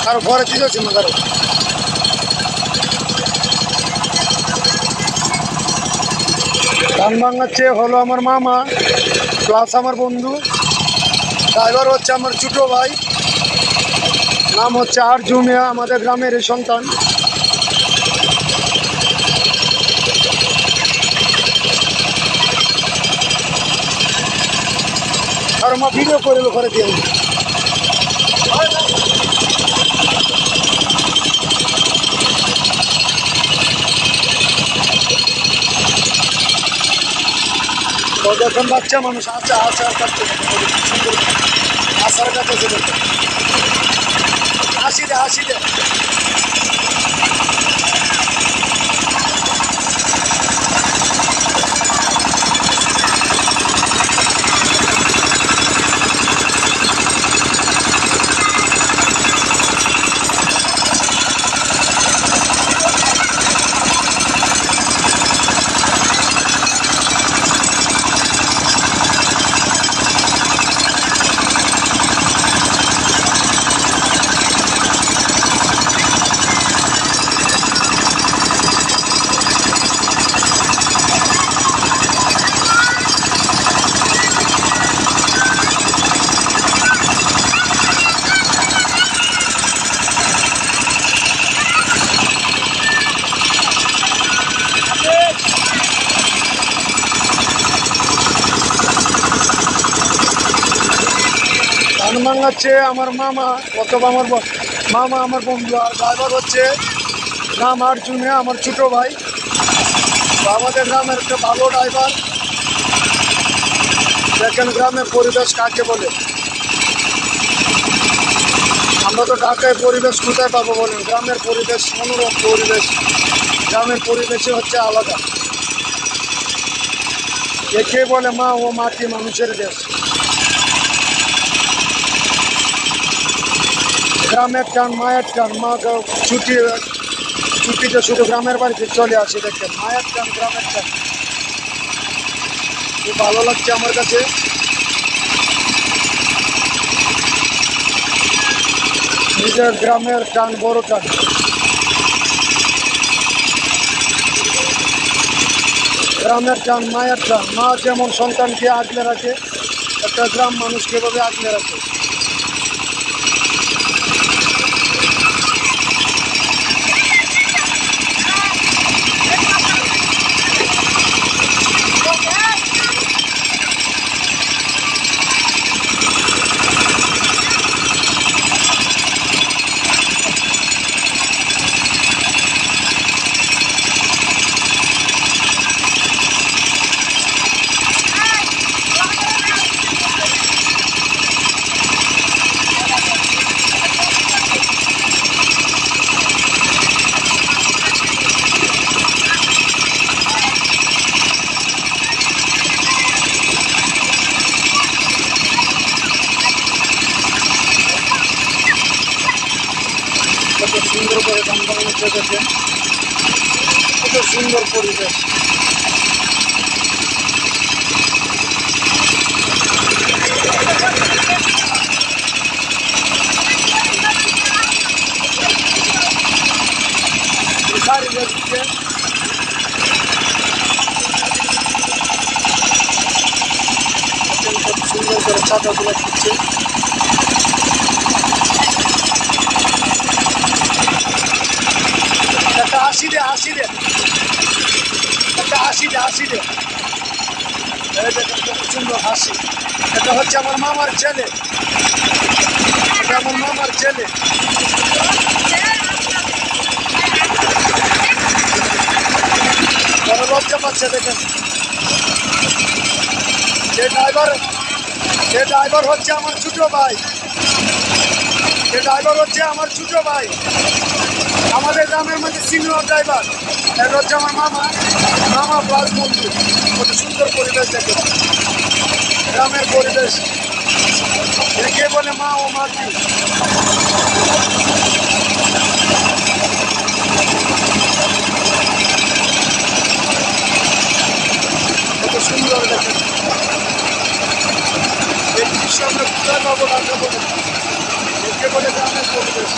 আর ঘরে ঠিক আছে মাদারে ধান ভাঙাচ্ছে হলো আমার মামা প্লাস আমার বন্ধু। ড্রাইভার হচ্ছে আমার ছোট ভাই, নাম হচ্ছে আরজু মিয়া, আমাদের গ্রামের এই সন্তান। আর মা ভিডিও করে ঘরে দিয়ে যখন বাচ্চা মানুষ আচ্ছা আচার কাটতে সুন্দর আচার কাটতেছে দেখতে হাসি দে ধান ভাঙাচ্ছে আমার মামা অথবা আমার মামা আমার বন্ধু। আর ড্রাইভার হচ্ছে নাম আরজু মিয়া, আমার ছোট ভাই। তো আমাদের গ্রামের একটা ভালো ড্রাইভার। দেখেন গ্রামের পরিবেশ কাকে বলে। আমরা তো ঢাকায় পরিবেশ কোথায় পাবো বলেন? গ্রামের পরিবেশ মনোরম পরিবেশ, গ্রামের পরিবেশই হচ্ছে আলাদা। কে বলে মা ও মাটি মানুষের দেশ। গ্রামের টান মায়ের টান, মা ছুটিতে শুধু গ্রামের বাড়িতে চলে আসি। দেখেন মায়ের টান গ্রামের টান, খুব ভালো লাগছে আমার কাছে। নিজের গ্রামের টান বড় টান। গ্রামের টান মায়ের টান, মা যেমন সন্তানকে আগলে রাখে, একটা গ্রাম মানুষকে এভাবে আগলে রাখে। কত সুন্দর করে ধান বাগানো চলেছে, কত সুন্দর পরিবেশ। কত সুন্দর করে চাঁদাগুলো দিচ্ছে। একটা হাসি দে একটা হাসি দে। এই দেখেন কত সুন্দর হাসি। এটা হচ্ছে আমার মামার ছেলে, এটা আমার মামার ছেলে। বড় লজ্জা পাচ্ছে দেখেন। যে ড্রাইভার হচ্ছে আমার ছোট ভাই, যে ড্রাইভার হচ্ছে আমার ছোট ভাই, আমাদের গ্রামের মধ্যে সিনিয়র ড্রাইভার। এটা হচ্ছে আমার মামা প্লাস বন্ধু। কত সুন্দর পরিবেশ দেখেন, গ্রামের পরিবেশ। কে বলে মা ও মাটি। কত সুন্দর দেখেন এই দৃশ্য। আমরা কোথায় পাবো না বলে, কে বলে গ্রামের পরিবেশ।